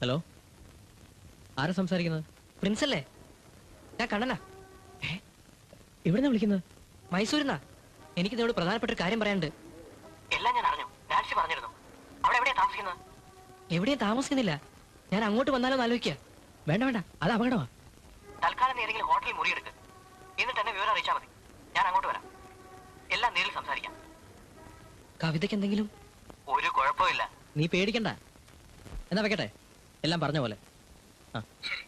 Hello, ആരാ സംസാരിക്കുന്നത്? Prince അല്ലേ? ഞാൻ കണ്ണനാ. എവിടുന്നാ വിളിക്കുന്നത്? മൈസൂരിന്നാ. എനിക്ക് നിന്നോട് പ്രധാനപ്പെട്ട ഒരു കാര്യം പറയാനുണ്ട്. എല്ലാം ഞാൻ അറിഞ്ഞു. നാൻസി പറഞ്ഞിരുന്നു. അവിടെ എവിടെയാ താമസിക്കുന്നത്? എവിടെയും താമസിക്കുന്നില്ല. ഞാൻ അങ്ങോട്ട് വന്നാലോ എന്ന് ആലോചിക്കുക. വേണ്ട വേണ്ട, അത് അപകടമാ. തൽക്കാലം നീ ഏതെങ്കിലും ഹോട്ടലിൽ മുറിയെടുക്ക്. എന്നിട്ട് എന്നെ വിവരം അറിയിച്ചാൽ മതി. ഞാൻ അങ്ങോട്ട് വരാം. എല്ലാം നേരിൽ സംസാരിക്കാം. കവിതയ്ക്ക് എന്തെങ്കിലും? ഒരു കുഴപ്പമില്ല. നീ പേടിക്കണ്ട. എന്നാ വെക്കട്ടെ, എല്ലാം പറഞ്ഞ പോലെ. ആ ശരി.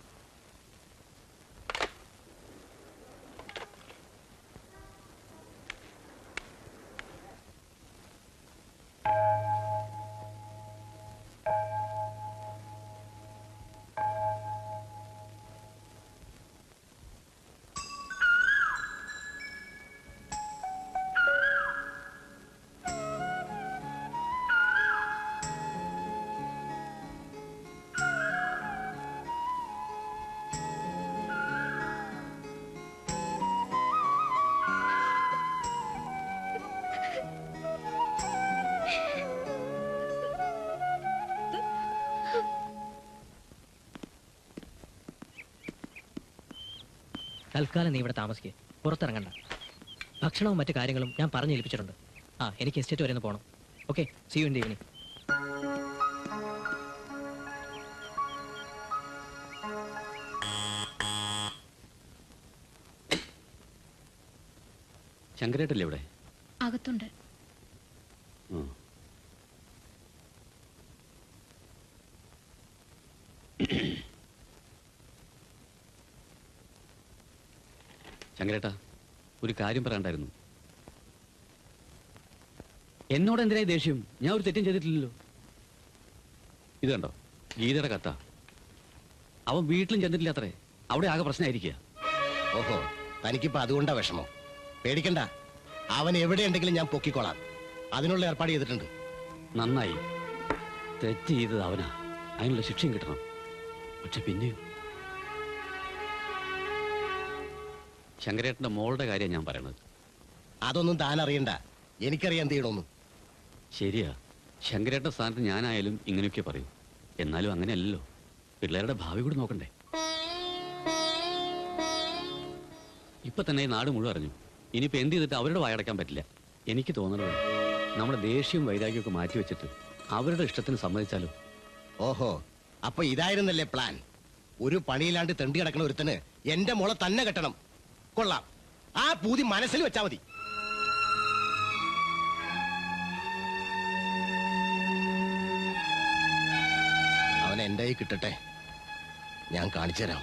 തൽക്കാലം നീ ഇവിടെ താമസിക്കേ, പുറത്തിറങ്ങണ്ട. ഭക്ഷണവും മറ്റു കാര്യങ്ങളും ഞാൻ പറഞ്ഞു ഏൽപ്പിച്ചിട്ടുണ്ട്. എനിക്ക് എസ്റ്റേറ്റ് വരെ ഒന്ന് പോകണം. Okay, see you in the evening. ശങ്കരേട്ടല്ലേ ഇവിടെ? അകത്തുണ്ട്. ശങ്കരേട്ടാ, ഒരു കാര്യം പറയണ്ടായിരുന്നു. എന്നോട് എന്തിനായി ദേഷ്യം? ഞാൻ ഒരു തെറ്റും ചെയ്തിട്ടില്ലല്ലോ. ഇത് കണ്ടോ, ഗീതയുടെ കത്ത. അവൻ വീട്ടിലും ചെന്നിട്ടില്ല അത്രേ. അവിടെ ആകെ പ്രശ്നമായിരിക്കുക. ഓഹോ, തനിക്കിപ്പോ അതുകൊണ്ടാ വിഷമം. പേടിക്കണ്ട, അവൻ എവിടെയുണ്ടെങ്കിലും ഞാൻ പൊക്കിക്കോളാം. അതിനുള്ള ഏർപ്പാട് ചെയ്തിട്ടുണ്ട്. നന്നായി. തെറ്റ് ചെയ്തത് അവനാ, അതിനുള്ള ശിക്ഷയും കിട്ടണം. പക്ഷെ പിന്നെയും ശങ്കരേട്ടന്റെ മോളുടെ കാര്യം ഞാൻ പറയണത്. അതൊന്നും താൻ അറിയണ്ട, എനിക്കറിയാൻ ചെയ്യണമെന്ന്. ശരിയാ, ശങ്കരേട്ടന്റെ സ്ഥാനത്ത് ഞാനായാലും ഇങ്ങനെയൊക്കെ പറയും. എന്നാലും അങ്ങനെയല്ലല്ലോ, പിള്ളേരുടെ ഭാവി കൂടി നോക്കണ്ടേ. ഇപ്പൊ തന്നെ ഈ നാട് മുഴുവൻ അറിഞ്ഞു. ഇനിയിപ്പോ എന്ത് ചെയ്തിട്ട് അവരുടെ വായടക്കാൻ പറ്റില്ല. എനിക്ക് തോന്നുന്നത് നമ്മുടെ ദേഷ്യവും വൈരാഗ്യമൊക്കെ മാറ്റി വെച്ചിട്ട് അവരുടെ ഇഷ്ടത്തിന് സമ്മതിച്ചാലോ. ഓഹോ, അപ്പൊ ഇതായിരുന്നല്ലേ പ്ലാൻ? ഒരു പണിയില്ലാണ്ട് തെണ്ടി കിടക്കണ ഒരുത്തന് എന്റെ മോളെ തന്നെ കെട്ടണം. കൊള്ളാം, ആ പൂതി മനസ്സിൽ വെച്ചാ മതി. അവൻ എന്റെ കൈ കിട്ടട്ടെ, ഞാൻ കാണിച്ചു തരാം.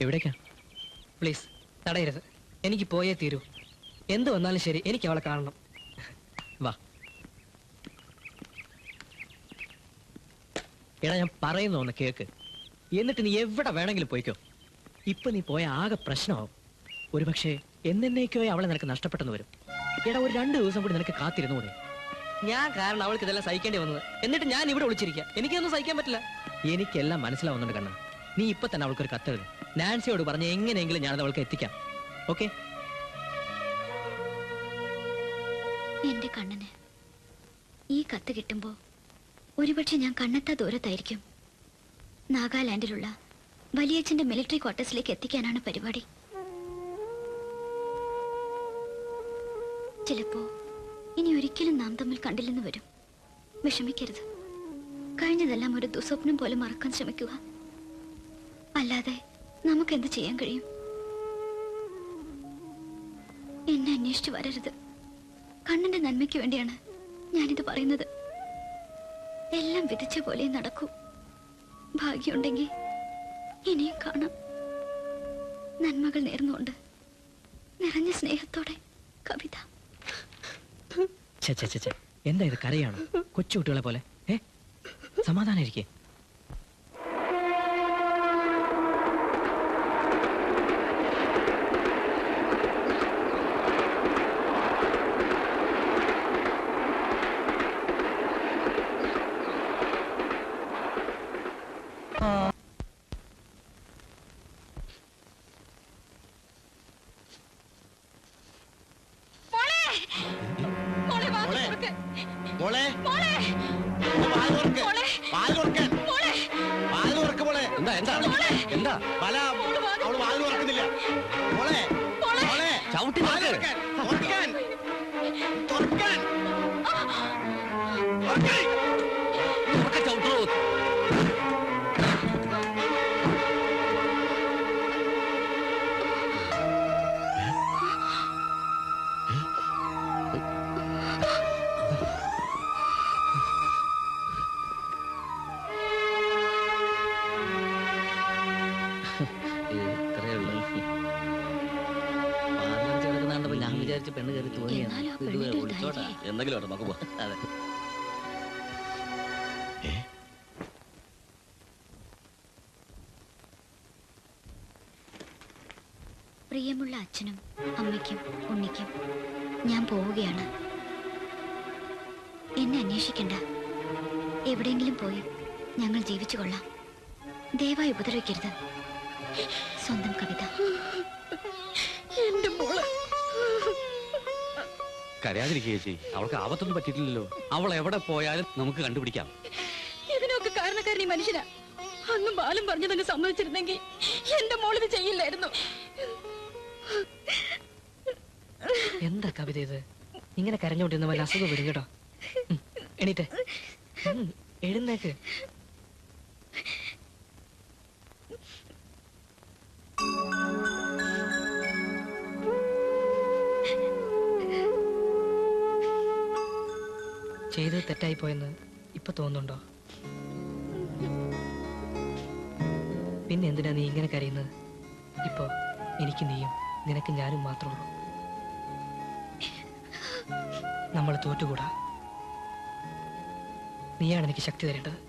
എവിടേക്കാ? പ്ലീസ് തടയരുത്. എനിക്ക് പോയേ തീരൂ. എന്ത് വന്നാലും ശരി, എനിക്ക് അവളെ കാണണം. വാ. എടാ, ഞാൻ പറയുന്ന ഒന്ന് കേക്ക്. എന്നിട്ട് നീ എവിടെ വേണമെങ്കിലും പോയിക്കോ. ഇപ്പൊ നീ പോയ ആകെ പ്രശ്നമാവും. ഒരുപക്ഷെ എന്നേക്കോ അവളെ നിനക്ക് നഷ്ടപ്പെട്ടെന്ന് വരും. എടാ, ഒരു 2 ദിവസം കൂടി നിനക്ക് കാത്തിരുന്നൂടെ? ഞാൻ കാരണം അവൾക്ക് ഇതെല്ലാം സഹിക്കേണ്ടി വന്നത്. എന്നിട്ട് ഞാൻ ഇവിടെ വിളിച്ചിരിക്കുക. എനിക്കൊന്നും സഹിക്കാൻ പറ്റില്ല. എനിക്കെല്ലാം മനസ്സിലാവുന്നുണ്ട് കണ്ണ. നീ ഇപ്പൊ തന്നെ അവൾക്കൊരു കത്തെഴുതും. നാൻസിയോട് പറഞ്ഞ് എങ്ങനെയെങ്കിലും ഞാനത് അവൾക്ക് എത്തിക്കാം. ഓക്കെ? എന്റെ കണ്ണന് ഈ കത്ത് കിട്ടുമ്പോ ഒരുപക്ഷെ ഞാൻ കണ്ണെത്താ ദൂരത്തായിരിക്കും. നാഗാലാൻഡിലുള്ള വലിയച്ഛന്റെ മിലിറ്ററി ക്വാർട്ടേഴ്സിലേക്ക് എത്തിക്കാനാണ് പരിപാടി. ചിലപ്പോ ഇനി ഒരിക്കലും നാം തമ്മിൽ കണ്ടില്ലെന്ന് വരും. വിഷമിക്കരുത്. കഴിഞ്ഞതെല്ലാം ഒരു ദുസ്വപ്നം പോലെ മറക്കാൻ ശ്രമിക്കുക. അല്ലാതെ നമുക്കെന്ത് ചെയ്യാൻ കഴിയും? എന്നെ അന്വേഷിച്ചു വരരുത്. കണ്ണന്റെ നന്മയ്ക്ക് വേണ്ടിയാണ് ഞാനിത് പറയുന്നത്. എല്ലാം വിധിച്ച പോലെ നടക്കൂ. ഭാഗ്യമുണ്ടെങ്കിൽ ഇനിയും കാണാം. നന്മകൾ നേർന്നുകൊണ്ട് നിറഞ്ഞ സ്നേഹത്തോടെ കവിത. എന്താ ഇത്, കരയാണോ? കൊച്ചുകുട്ടികളെ പോലെ. സമാധാനം ഇരിക്കേ. പാല് തുറക്ക്. പാല് തുറക്കാൻ. പാല് തുറക്ക് മോളെ. എന്താ എന്താ എന്താ ബല, അവള് വാല് തുറക്കുന്നില്ല. മോളെ, മോളെ, ചവിട്ടി വാല് നോക്ക്. തുറക്കാൻ. തുറക്കാൻ. തുറക്കാൻ. ഉറക്കെ ചവിട്ടുള്ളൂ. ഞാൻ വിചാരിച്ച പെണ്ണ് കയറി എന്നാലും ആ പെണ്ണിന്റെ ഒരു ധൈര്യം. എന്തെങ്കിലും ആട്ടെ, നമുക്ക് പോവാം. അതെ. പ്രിയമുള്ള അച്ഛനും അമ്മയ്ക്കും ഉണ്ണിക്കും ഞാൻ പോവുകയാണ്. എന്നെ അന്വേഷിക്കണ്ട. എവിടെയെങ്കിലും പോയി ഞങ്ങൾ ജീവിച്ചു കൊള്ളാം. ദയവായി ഉപദ്രവിക്കരുത്. സ്വന്തം കവിത. എന്റെ മോള് കരയാതിരിക്കുക ചേച്ചി, അവൾക്ക് ആപത്തൊന്നും പറ്റിയിട്ടില്ലല്ലോ. അവൾ എവിടെ പോയാലും നമുക്ക് കണ്ടുപിടിക്കാം. ഇതിനൊക്കെ കാരണക്കാരൻ ഈ മനുഷ്യനാ. അന്നും ബാലം പറഞ്ഞതങ്ങ് സമ്മതിച്ചിരുന്നെങ്കിൽ എന്റെ മോളിത് ചെയ്യില്ലായിരുന്നു. എന്താ കവിത ഇത്? ഇങ്ങനെ കരഞ്ഞോണ്ടിരുന്ന വല്ല അസുഖം വരും കേട്ടോ. എണീറ്റേ, എഴുന്നേക്ക്. ചെയ്തത് തെറ്റായി പോയെന്ന് ഇപ്പൊ തോന്നുന്നുണ്ടോ? പിന്നെ എന്തിനാ നീ ഇങ്ങനെ കരയുന്നത്? ഇപ്പോ എനിക്ക് നീയും നിനക്ക് ഞാനും മാത്രമേ ഉള്ളൂ. നമ്മൾ തോറ്റുകൂടാ. നീയാണ് എനിക്ക് ശക്തി തരേണ്ടത്.